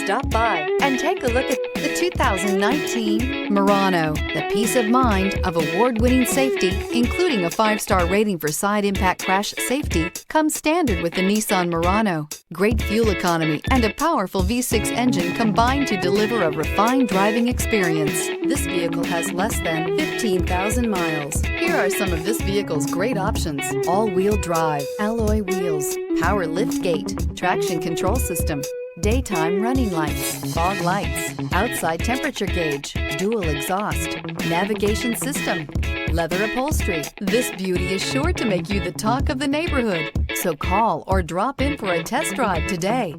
Stop by and take a look at the 2019 Murano. The peace of mind of award-winning safety, including a 5-star rating for side impact crash safety, comes standard with the Nissan Murano. Great fuel economy and a powerful V6 engine combine to deliver a refined driving experience. This vehicle has less than 15,000 miles. Here are some of this vehicle's great options: all-wheel drive, alloy wheels, power liftgate, traction control system, daytime running lights, fog lights, outside temperature gauge, dual exhaust, navigation system, leather upholstery. This beauty is sure to make you the talk of the neighborhood. So call or drop in for a test drive today.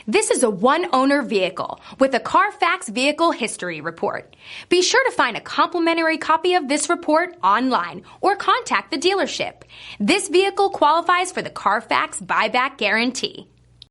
This is a one-owner vehicle with a Carfax Vehicle History Report. Be sure to find a complimentary copy of this report online or contact the dealership. This vehicle qualifies for the Carfax Buyback Guarantee.